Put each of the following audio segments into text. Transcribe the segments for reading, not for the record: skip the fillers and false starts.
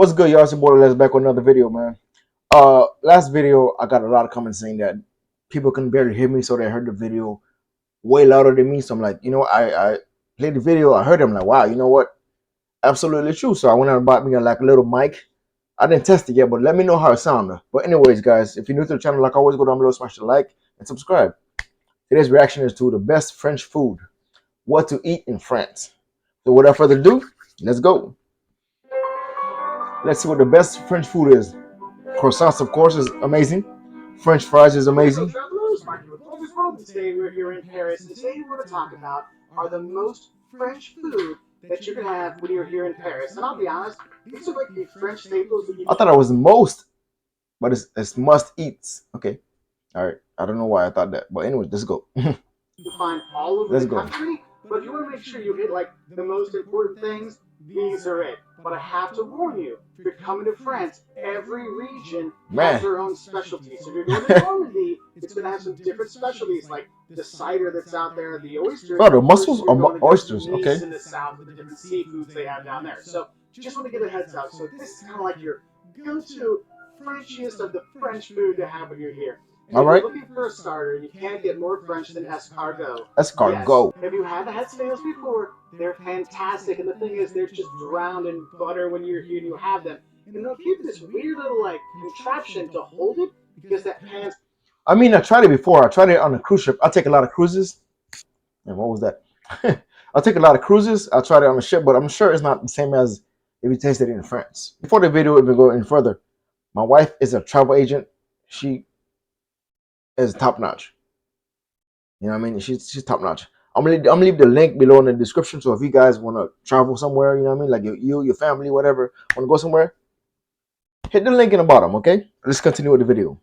What's good, y'all? It's your boy Les back with another video, man. Last video I got a lot of comments saying that people can barely hear me, so they heard the video way louder than me. So I'm like, I played the video, I heard them like, wow, you know what? Absolutely true. So I went out and bought me a little mic. I didn't test it yet, but let me know how it sounded. But anyways, guys, if you're new to the channel, like always, go down below, smash the like and subscribe. Today's reaction is to the best French food, what to eat in France. So without further ado, let's go. Let's see what the best French food is. Croissants, of course, is amazing. French fries is amazing. Travelers, Mark with Focus World, and today we're here in Paris, and today we're going to talk about are the most French food that you can have when you're here in Paris. And I'll be honest, these are like the French staples that you I thought it was most, but it's must eats. Okay, all right. I don't know why I thought that, but anyway, let's go. find all over Let's the go. country. But if you want to make sure you hit like the most important things, these are it. But I have to warn you, if you're coming to France, every region has their own specialty. So if you're going to Normandy, it's going to have some different specialties, like the cider that's out there, the oysters. Oh, the mussels You're going or to go to oysters. Okay. Nice in the south with the different seafoods they have down there. So just want to give a heads up. So this is kind of like your go-to Frenchiest of the French food to have when you're here. All right. If you're looking for a starter, you can't get more French than escargot. Escargot. Yes. If you have had snails before, they're fantastic. And the thing is, they're just drowned in butter when you're here and you have them. And they'll give this weird little like contraption to hold it because that pan's. I mean, I tried it before. I tried it on a cruise ship. I take a lot of cruises. And what was that? I take a lot of cruises. I tried it on the ship, but I'm sure it's not the same as if you tasted it in France. Before the video even go any further, my wife is a travel agent. She is top notch. You know what I mean? She's top notch. I'm gonna leave the link below in the description. So if you guys want to travel somewhere, you know what I mean, like your family, whatever, want to go somewhere, hit the link in the bottom. Okay. Let's continue with the video.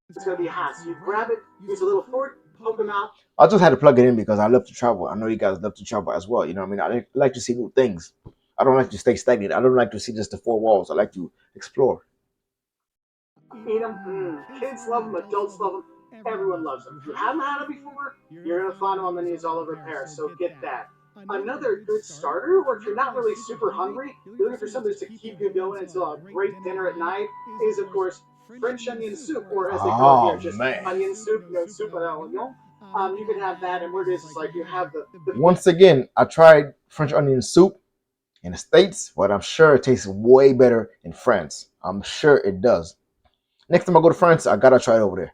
It's gonna be hot. So you grab it, use a little fork, poke them out. I just had to plug it in because I love to travel. I know you guys love to travel as well. You know what I mean? I like to see new things. I don't like to stay stagnant. I don't like to see just the four walls. I like to explore. Eat them. Kids love them. Adults love them. Everyone loves them. If you haven't had them before, you're gonna find them on menus all over Paris. So get that. Another good starter, or if you're not really super hungry, you're looking for something to keep you going until a great dinner at night, is of course French onion soup, or as they call it here, just onion soup, soup à l'oignon. You can have that, and what it is like you have the Once again, I tried French onion soup in the States, but I'm sure it tastes way better in France. I'm sure it does. Next time I go to France, I gotta try it over there.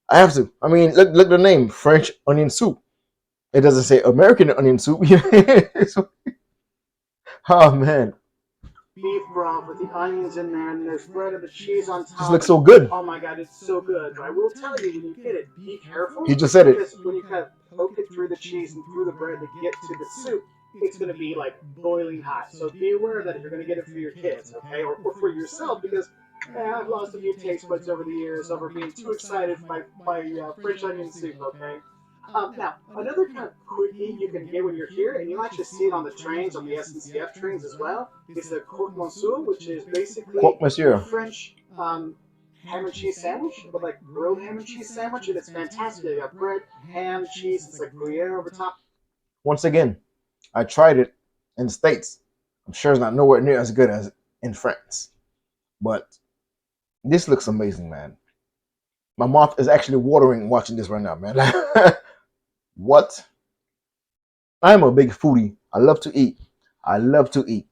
I have to. I mean, look at the name, French onion soup. It doesn't say American onion soup. Oh man, beef broth with the onions in there, and there's bread and the cheese on top. just looks so good. Oh my god, it's so good. But I will tell you, when you get it, be careful. He just said it. Because when you kind of poke it through the cheese and through the bread to get to the soup, it's going to be like boiling hot. So be aware of that if you're going to get it for your kids, okay, or for yourself, because I've lost a few taste buds over the years over being too excited by French onion soup, okay? Now, another kind of quickie you can get when you're here, and you'll actually see it on the trains, on the SNCF trains as well, is the croque monsieur, which is basically a French ham and cheese sandwich, but like grilled ham and cheese sandwich, and it's fantastic. You got bread, ham, cheese, it's like Gruyere over top. Once again, I tried it in the States. I'm sure it's not nowhere near as good as in France. But this looks amazing, man. My mouth is actually watering watching this right now, man. What? I'm a big foodie. I love to eat. I love to eat.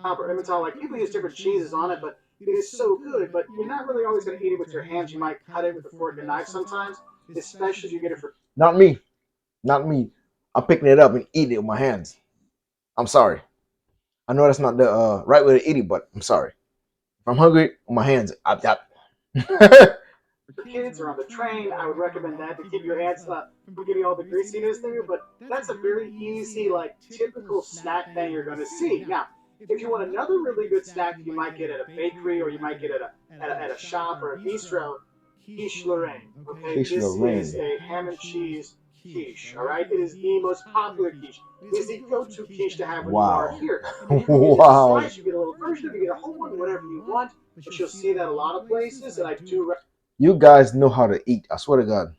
Emmental, like people use different cheeses on it, but it is so good. But you're not really always going to eat it with your hands. You might cut it with a fork and knife sometimes, especially if you get it for. Not me. Not me. I'm picking it up and eating it with my hands. I'm sorry. I know that's not the right way to eat it, but I'm sorry. If I'm hungry, with my hands, For kids or on the train, I would recommend that to keep your hands from getting all the greasiness there. But that's a very easy, like typical snack thing you're going to see. Now, if you want another really good snack, you might get at a bakery or you might get at a shop or a bistro. Quiche Lorraine. Okay, Quiche this Lorraine. is a ham and cheese quiche. All right, it is the most popular quiche. It's the go-to quiche to have when you are here. And you can get a slice, you get a little version of it, you get a whole one, whatever you want. But you'll see that a lot of places, and I do. You guys know how to eat. I swear to God.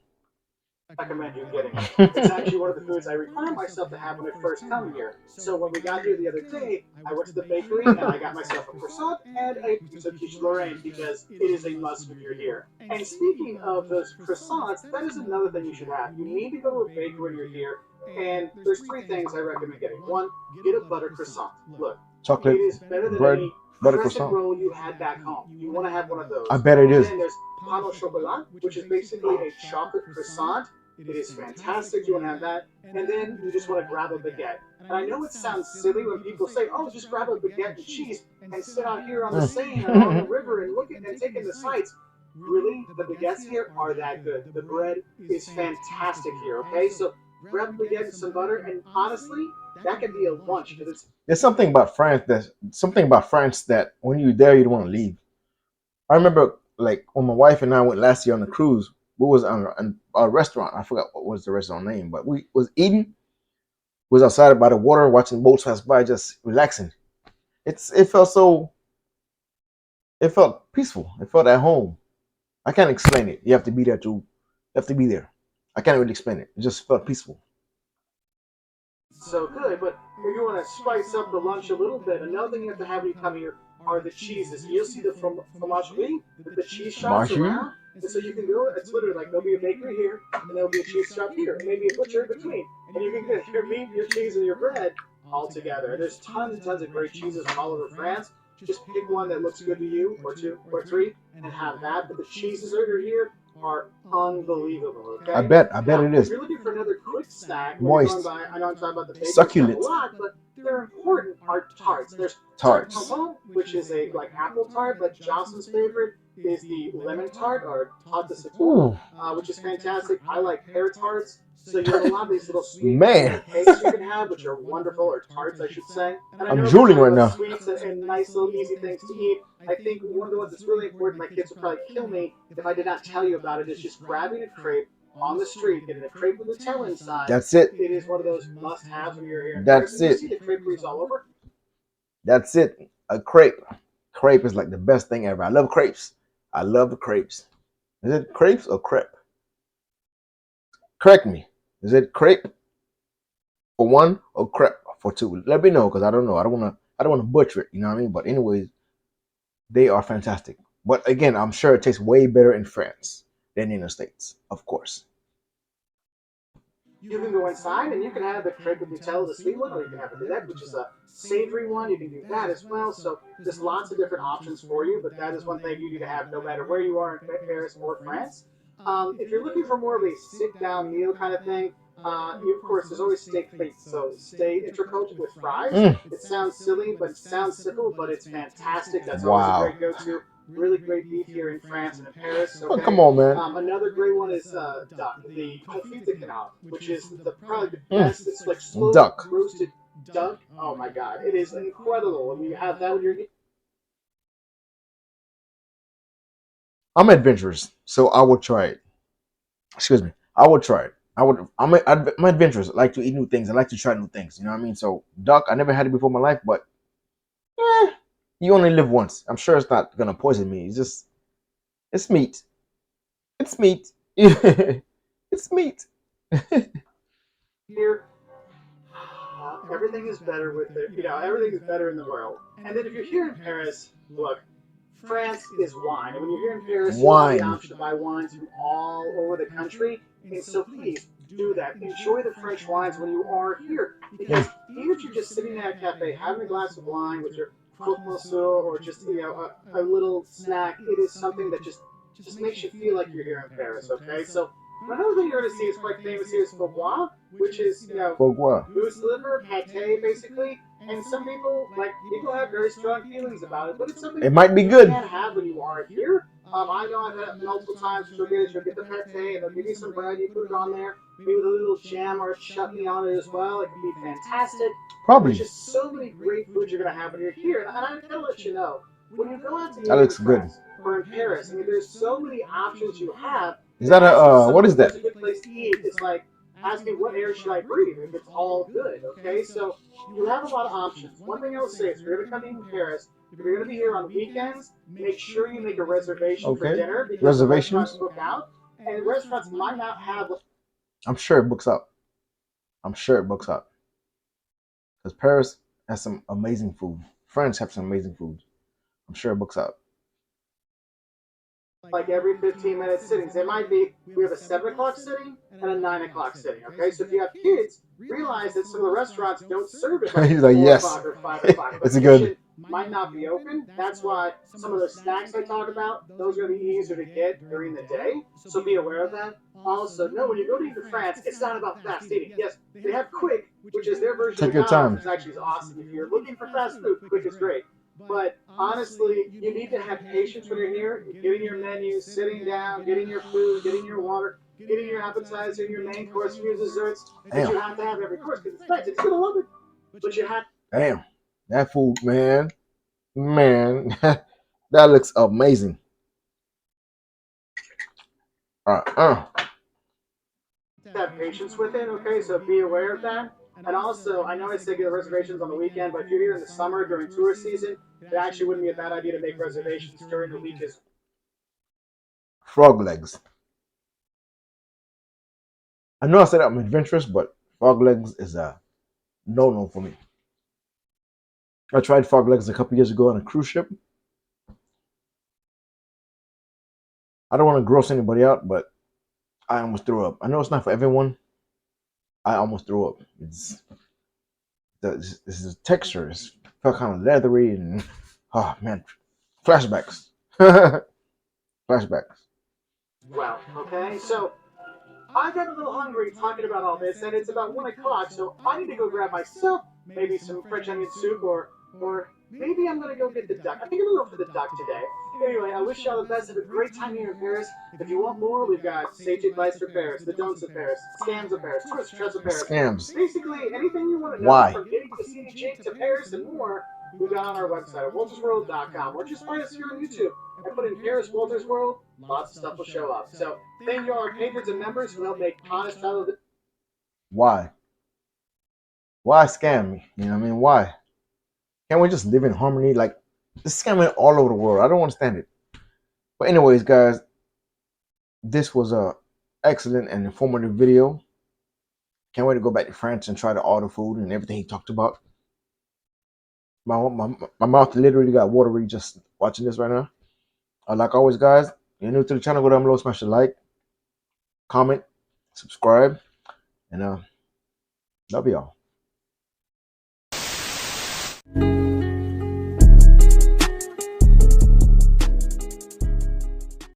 recommend you getting it. It's actually one of the foods I require myself to have when I first come here. So when we got here the other day, I went to the bakery and I got myself a croissant and a piece of quiche Lorraine because it is a must when you're here. And speaking of those croissants, that is another thing you should have. You need to go to a bakery when you're here, and there's three things I recommend getting. One, get a butter croissant. Look, it Chocolate is better than bread, any butter crescent croissant. roll you had back home. You want to have one of I those. bet it is. Then there's pain au chocolat, which is basically a chocolate croissant. It is fantastic. You want to have that. And then you just want to grab a baguette. And I know it sounds silly when people say, oh, just grab a baguette and cheese and sit out here on the Seine or on the Mm. river and look at and take in the sights. Really, the baguettes here are that good. The bread is fantastic here, okay? So grab a baguette and some butter, and honestly, that could be a lunch because it's There's something about France that when you're there you don't want to leave. I remember like when my wife and I went last year on the cruise, we was on a restaurant. I forgot what was the restaurant name, but we was eating, was outside by the water watching boats pass by, just relaxing. It felt peaceful. It felt at home. I can't explain it. You have to be there to you have to be there. I can't really explain it. It just felt peaceful. so good. But if you want to spice up the lunch a little bit, another thing you have to have when you come here are the cheeses. You'll see the fromagerie, the cheese shops Marjorie? around. And so you can go, it's literally like there'll be a bakery here, and there'll be a cheese shop here, and maybe a butcher in between. And you can get your meat, your cheese, and your bread all together. And there's tons and tons of great cheeses from all over France. Just pick one that looks good to you, or two, or three, and have that. But the cheeses that are here are unbelievable, okay? I bet Now, it if is. you're looking for another quick snack when you're going Moist. by, I know I'm talking about the bakery stuff a Succulent. lot, but they're important, are tarts. There's tarte Tarts. tampon, which is a like apple tart, but Johnson's favorite is the lemon tart or tarte de citron, Ooh. which is fantastic. I like pear tarts. So you have a lot of these little sweet Man. cakes you can have, which are wonderful, or tarts, I should say. And I I'm know if we're drooling talking right about now. sweets and nice little easy things to eat, I think one of the ones that's really important, my kids would probably kill me if I did not tell you about it, is just grabbing a crepe on the street, getting a crepe with Nutella inside. That's it. It is one of those must-haves when you're here in Paris, That's and you it. see the creperies all over. That's it. A crepe. Crepe is like the best thing ever. I love crepes. I love the crepes. Is it crepes or crepe? Correct me. Is it crepe for one or crepe for two? Let me know because I don't know. I don't wanna butcher it, you know what I mean? But anyways, they are fantastic. But again, I'm sure it tastes way better in France than in the States, of course. You can go inside and you can have the crepe with Nutella, the sweet one, or you can have a dessert, which is a savory one. You can do that as well. So there's lots of different options for you, but that is one thing you need to have no matter where you are in Paris or France. If you're looking for more of a sit-down meal kind of thing, of course, there's always steak frites. So steak entrecote with fries. Mm. It sounds silly, but it sounds simple, but it's fantastic. That's always a Wow. great go-to. Really great beef here in France and in Paris. Oh, Okay, come on, man. another great one is duck, the confit de canard, which is probably the Mm. best. It's like slow Duck. roasted duck. Oh my god, it is incredible. When you have that when you're I'm adventurous, so I will try it. Excuse me. I will try it. I'm adventurous. I like to eat new things. I like to try new things. You know what I mean? So duck, I never had it before in my life, but eh, you only live once. I'm sure it's not gonna poison me. It's meat. It's meat. It's meat. here, everything is better with it. Everything is better in the world. And then if you're here in Paris, look, France is wine. And when you're here in Paris, you'll have the Wine. option to buy wines from all over the country. And so please do that. Enjoy the French wines when you are here. Mm. Because even if you're just sitting at a cafe having a glass of wine with your croque monsieur or just a little snack, it is something that just makes you feel like you're here in Paris. Okay, so another thing you're going to see is quite famous here is faubois, which is Pourquoi? goose liver, pate, basically. And some people have very strong feelings about it, but it's something It might be you good. can have when you are here. I know I've had it multiple times. You'll get the pate, and they'll give you some bread. You put it on there, maybe with a little jam or chutney on it as well. It can be fantastic. And there's Probably. just so many great foods you're going to have when you're here. And I gotta let you know, when you go out to That eat in looks good. France or in Paris, I mean, there's so many options you have. Is that a Asking what someone is that? what's a good place to eat is like asking what air should I breathe if it's all good. Okay, so you have a lot of options. One thing I will say is, if you're going to come eat in Paris, if you're going to be here on weekends, make sure you make a reservation for Okay. dinner because the restaurants Reservations? book out, and restaurants might not have. I'm sure it books up. I'm sure it books up because Paris has some amazing food. France have some amazing food. I'm sure it books up. like every 15-minute sittings. It might be we have a 7 o'clock sitting and a 9 o'clock sitting. Okay, so if you have kids, realize that some of the restaurants don't serve it like He's at like, four yes, o'clock or 5 o'clock. The it's good. kitchen might not be open. That's why some of those snacks I talk about, those are going to be easier to get during the day. So be aware of that. Also, know when you go to eat in France, it's not about fast eating. Yes, they have Quick, which is their version of Take your McDonald's, time. which actually is awesome. If you're looking for fast food, Quick is great. But honestly, you need to have patience when you're here, getting your menu, sitting down, getting your food, getting your water, getting your appetizer, your main course, your desserts that Damn, you have to have every course because it's France. It's gonna love it, but you have. damn, that food, man, man, that looks amazing. Have patience with it, okay? So be aware of that. And also, I know I said get reservations on the weekend, but if you're here in the summer during tourist season, it actually wouldn't be a bad idea to make reservations during the week as Frog legs. I know I said I'm adventurous, but frog legs is a no-no for me. I tried frog legs a couple years ago on a cruise ship. I don't want to gross anybody out, but I almost threw up. I know it's not for everyone. I almost threw up. It's this is texture. It felt kind of leathery and oh man, flashbacks. Flashbacks. well, okay? So I got a little hungry talking about all this, and it's about 1 o'clock, so I need to go grab myself maybe some French onion soup, or maybe I'm gonna go get the duck. I think I'm gonna go for the duck today. Anyway, I wish y'all the best. Have a great time here in Paris. If you want more, we've got sage advice for Paris, the don'ts of Paris, scams of Paris, twist traps of Paris. Scams. Basically, anything you want to know Why? from getting to CDJ to Paris and more, we've got on our website at waltersworld.com, or just find us here on YouTube and put in Paris Walters World. Lots of stuff will show up. So thank you all our patrons and members who help make honest travel. Why? Why scam me? You know what I mean? Why? Can't we just live in harmony? Like this scamming all over the world. I don't understand it. But anyways, guys, this was a excellent and informative video. Can't wait to go back to France and try to order food and everything he talked about. My mouth literally got watery just watching this right now. Like always, guys, you're new to the channel, go down below, smash the like, comment, subscribe, and love y'all.